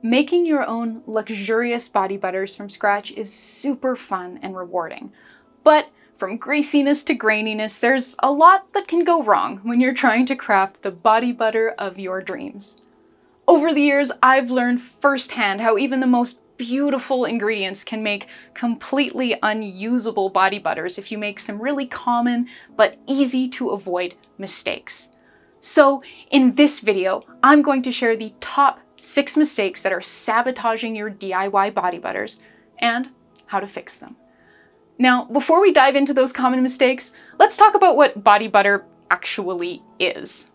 Making your own luxurious body butters from scratch is super fun and rewarding. But from greasiness to graininess, there's a lot that can go wrong when you're trying to craft the body butter of your dreams. Over the years, I've learned firsthand how even the most beautiful ingredients can make completely unusable body butters if you make some really common but easy to avoid mistakes. So in this video, I'm going to share the top 6 mistakes that are sabotaging your DIY body butters and how to fix them. Now, before we dive into those common mistakes, let's talk about what body butter actually is.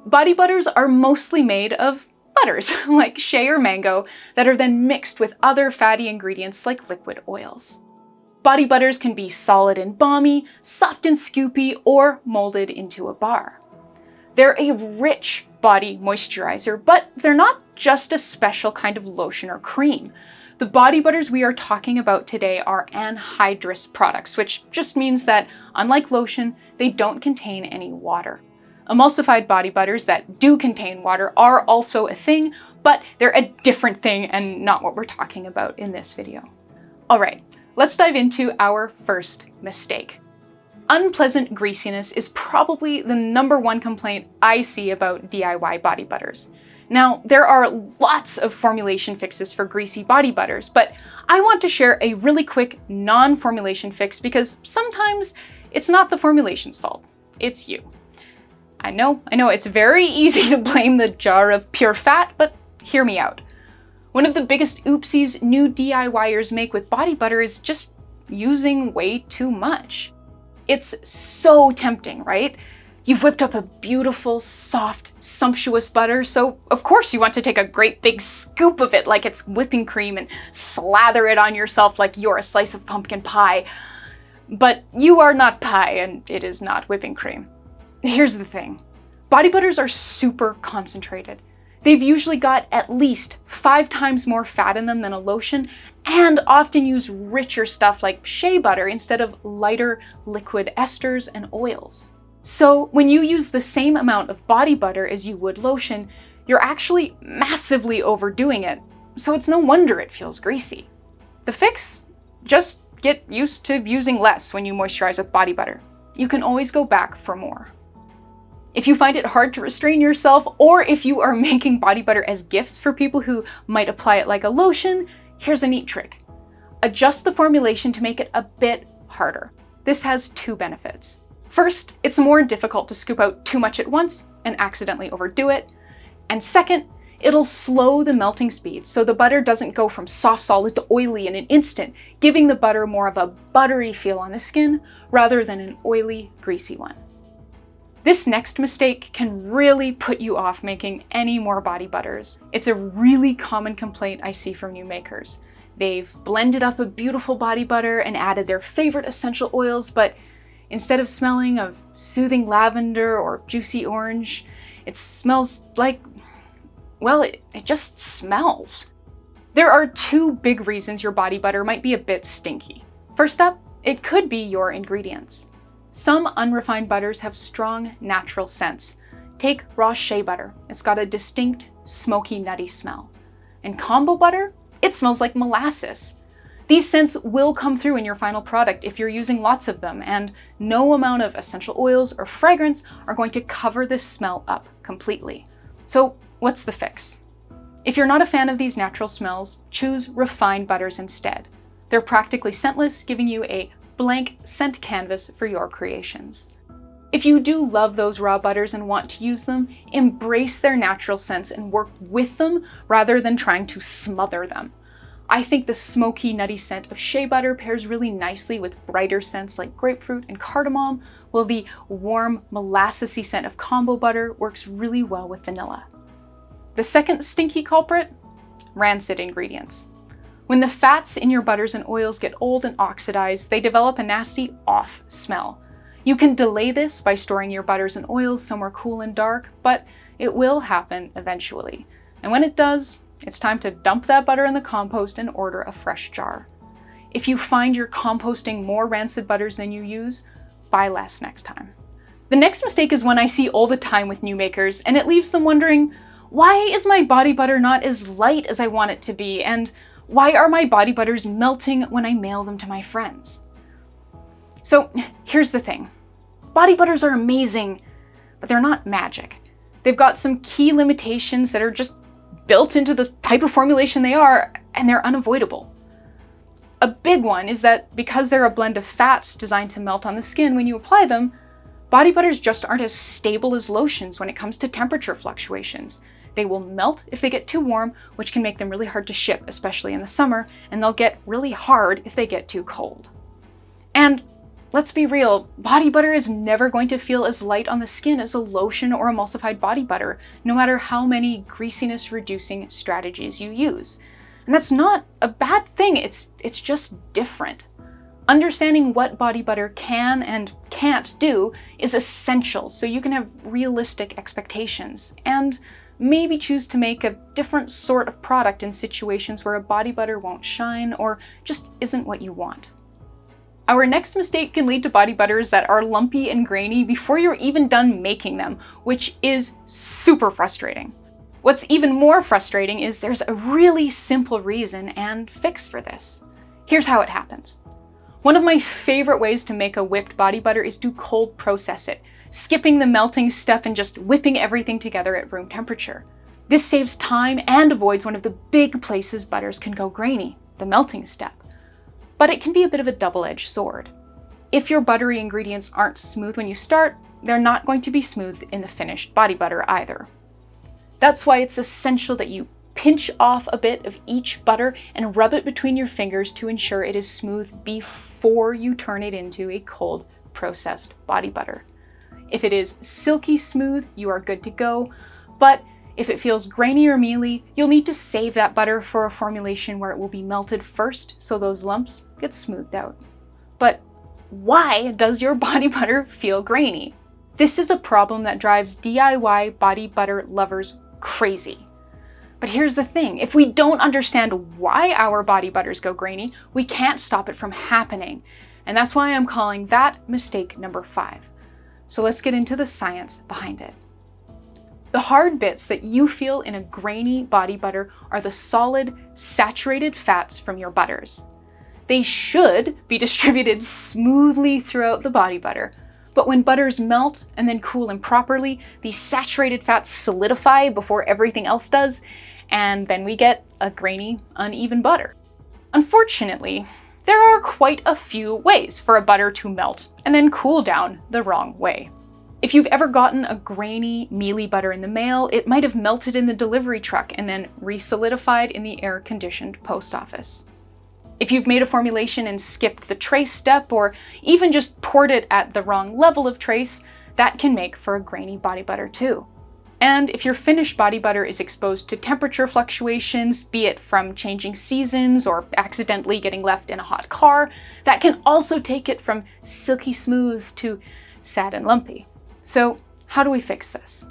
Body butters are mostly made of butters, like shea or mango, that are then mixed with other fatty ingredients like liquid oils. Body butters can be solid and balmy, soft and scoopy, or molded into a bar. They're a rich body moisturizer, but they're not just a special kind of lotion or cream. The body butters we are talking about today are anhydrous products, which just means that, unlike lotion, they don't contain any water. Emulsified body butters that do contain water are also a thing, but they're a different thing and not what we're talking about in this video. All right, let's dive into our first mistake. Unpleasant greasiness is probably the #1 complaint I see about DIY body butters. Now, there are lots of formulation fixes for greasy body butters, but I want to share a really quick non-formulation fix because sometimes it's not the formulation's fault, it's you. I know, it's very easy to blame the jar of pure fat, but hear me out. One of the biggest oopsies new DIYers make with body butter is just using way too much. It's so tempting, right? You've whipped up a beautiful, soft, sumptuous butter, so of course you want to take a great big scoop of it like it's whipping cream and slather it on yourself like you're a slice of pumpkin pie. But you are not pie, and it is not whipping cream. Here's the thing. Body butters are super concentrated. They've usually got at least 5 times more fat in them than a lotion, and often use richer stuff like shea butter instead of lighter liquid esters and oils. So when you use the same amount of body butter as you would lotion, you're actually massively overdoing it, so it's no wonder it feels greasy. The fix? Just get used to using less when you moisturize with body butter. You can always go back for more. If you find it hard to restrain yourself, or if you are making body butter as gifts for people who might apply it like a lotion, here's a neat trick. Adjust the formulation to make it a bit harder. This has 2 benefits. First, it's more difficult to scoop out too much at once and accidentally overdo it. And second, it'll slow the melting speed so the butter doesn't go from soft solid to oily in an instant, giving the butter more of a buttery feel on the skin rather than an oily, greasy one. This next mistake can really put you off making any more body butters. It's a really common complaint I see from new makers. They've blended up a beautiful body butter and added their favorite essential oils, but instead of smelling of soothing lavender or juicy orange, it smells like, well, it just smells. There are 2 big reasons your body butter might be a bit stinky. First up, it could be your ingredients. Some unrefined butters have strong natural scents. Take raw shea butter. It's got a distinct, smoky, nutty smell. And combo butter? It smells like molasses. These scents will come through in your final product if you're using lots of them, and no amount of essential oils or fragrance are going to cover this smell up completely. So what's the fix? If you're not a fan of these natural smells, choose refined butters instead. They're practically scentless, giving you a blank scent canvas for your creations. If you do love those raw butters and want to use them, embrace their natural scents and work with them rather than trying to smother them. I think the smoky, nutty scent of shea butter pairs really nicely with brighter scents like grapefruit and cardamom, while the warm, molassesy scent of combo butter works really well with vanilla. The second stinky culprit? Rancid ingredients. When the fats in your butters and oils get old and oxidized, they develop a nasty off smell. You can delay this by storing your butters and oils somewhere cool and dark, but it will happen eventually. And when it does, it's time to dump that butter in the compost and order a fresh jar. If you find you're composting more rancid butters than you use, buy less next time. The next mistake is one I see all the time with new makers, and it leaves them wondering, why is my body butter not as light as I want it to be? And why are my body butters melting when I mail them to my friends? So here's the thing. Body butters are amazing, but they're not magic. They've got some key limitations that are just built into the type of formulation they are, and they're unavoidable. A big one is that because they're a blend of fats designed to melt on the skin when you apply them, body butters just aren't as stable as lotions when it comes to temperature fluctuations. They will melt if they get too warm, which can make them really hard to ship, especially in the summer, and they'll get really hard if they get too cold. And let's be real, body butter is never going to feel as light on the skin as a lotion or emulsified body butter, no matter how many greasiness reducing strategies you use. And that's not a bad thing, it's just different. Understanding what body butter can and can't do is essential so you can have realistic expectations and maybe choose to make a different sort of product in situations where a body butter won't shine or just isn't what you want. Our next mistake can lead to body butters that are lumpy and grainy before you're even done making them, which is super frustrating. What's even more frustrating is there's a really simple reason and fix for this. Here's how it happens. One of my favorite ways to make a whipped body butter is to cold process it, skipping the melting step and just whipping everything together at room temperature. This saves time and avoids one of the big places butters can go grainy, the melting step. But it can be a bit of a double-edged sword. If your buttery ingredients aren't smooth when you start, they're not going to be smooth in the finished body butter either. That's why it's essential that you pinch off a bit of each butter and rub it between your fingers to ensure it is smooth before you turn it into a cold processed body butter. If it is silky smooth, you are good to go, but if it feels grainy or mealy, you'll need to save that butter for a formulation where it will be melted first so those lumps get smoothed out. But why does your body butter feel grainy? This is a problem that drives DIY body butter lovers crazy. But here's the thing, if we don't understand why our body butters go grainy, we can't stop it from happening. And that's why I'm calling that mistake number 5. So let's get into the science behind it. The hard bits that you feel in a grainy body butter are the solid, saturated fats from your butters. They should be distributed smoothly throughout the body butter, but when butters melt and then cool improperly, these saturated fats solidify before everything else does, and then we get a grainy, uneven butter. Unfortunately, there are quite a few ways for a butter to melt and then cool down the wrong way. If you've ever gotten a grainy, mealy butter in the mail, it might have melted in the delivery truck and then re-solidified in the air-conditioned post office. If you've made a formulation and skipped the trace step, or even just poured it at the wrong level of trace, that can make for a grainy body butter too. And if your finished body butter is exposed to temperature fluctuations, be it from changing seasons or accidentally getting left in a hot car, that can also take it from silky smooth to sad and lumpy. So how do we fix this?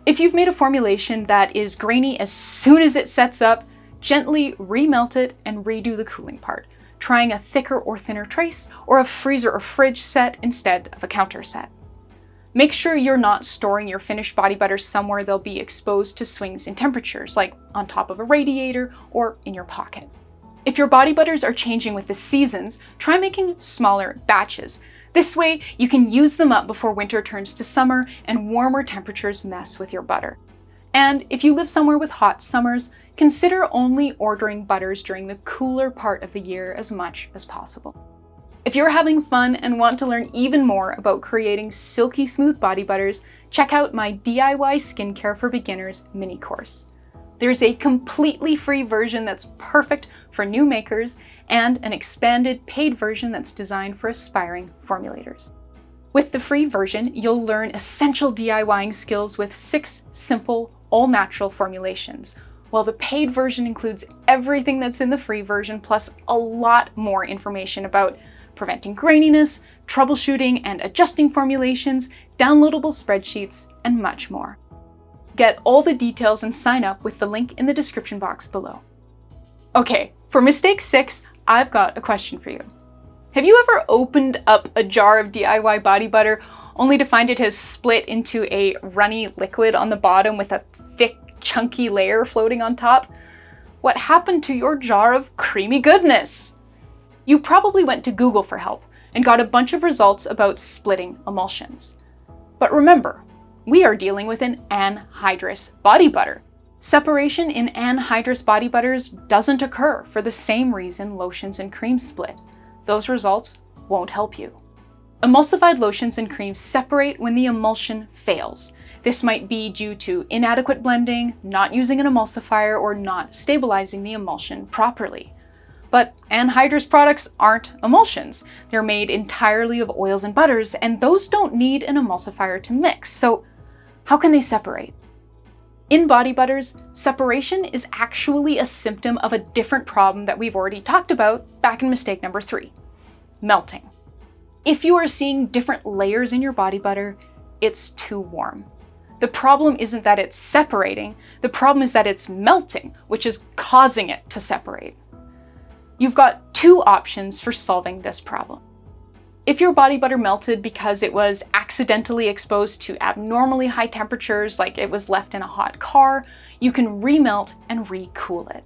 If you've made a formulation that is grainy as soon as it sets up, gently remelt it and redo the cooling part, trying a thicker or thinner trace or a freezer or fridge set instead of a counter set. Make sure you're not storing your finished body butter somewhere they'll be exposed to swings in temperatures, like on top of a radiator or in your pocket. If your body butters are changing with the seasons, try making smaller batches. This way, you can use them up before winter turns to summer and warmer temperatures mess with your butter. And if you live somewhere with hot summers, consider only ordering butters during the cooler part of the year as much as possible. If you're having fun and want to learn even more about creating silky smooth body butters, check out my DIY Skincare for Beginners mini course. There's a completely free version that's perfect for new makers and an expanded paid version that's designed for aspiring formulators. With the free version, you'll learn essential DIYing skills with 6 simple, all-natural formulations, while the paid version includes everything that's in the free version, plus a lot more information about preventing graininess, troubleshooting and adjusting formulations, downloadable spreadsheets, and much more. Get all the details and sign up with the link in the description box below. Okay, for mistake 6, I've got a question for you. Have you ever opened up a jar of DIY body butter only to find it has split into a runny liquid on the bottom with a thick, chunky layer floating on top? What happened to your jar of creamy goodness? You probably went to Google for help and got a bunch of results about splitting emulsions. But remember, we are dealing with an anhydrous body butter. Separation in anhydrous body butters doesn't occur for the same reason lotions and creams split. Those results won't help you. Emulsified lotions and creams separate when the emulsion fails. This might be due to inadequate blending, not using an emulsifier, or not stabilizing the emulsion properly. But anhydrous products aren't emulsions. They're made entirely of oils and butters, and those don't need an emulsifier to mix. So how can they separate? In body butters, separation is actually a symptom of a different problem that we've already talked about back in mistake number 3, melting. If you are seeing different layers in your body butter, it's too warm. The problem isn't that it's separating, the problem is that it's melting, which is causing it to separate. You've got 2 options for solving this problem. If your body butter melted because it was accidentally exposed to abnormally high temperatures, like it was left in a hot car, you can remelt and recool it.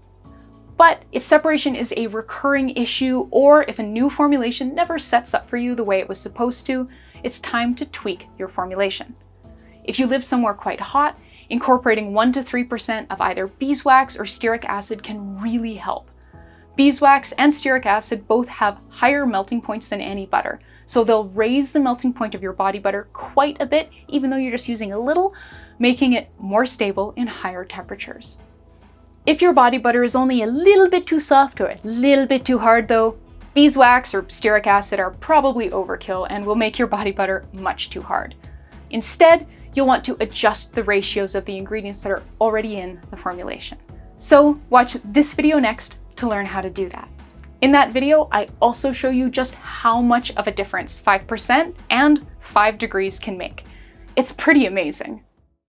But if separation is a recurring issue, or if a new formulation never sets up for you the way it was supposed to, it's time to tweak your formulation. If you live somewhere quite hot, incorporating 1 to 3% of either beeswax or stearic acid can really help. Beeswax and stearic acid both have higher melting points than any butter, so they'll raise the melting point of your body butter quite a bit, even though you're just using a little, making it more stable in higher temperatures. If your body butter is only a little bit too soft or a little bit too hard though, beeswax or stearic acid are probably overkill and will make your body butter much too hard. Instead, you'll want to adjust the ratios of the ingredients that are already in the formulation. So watch this video next to learn how to do that. In that video, I also show you just how much of a difference 5% and 5 degrees can make. It's pretty amazing.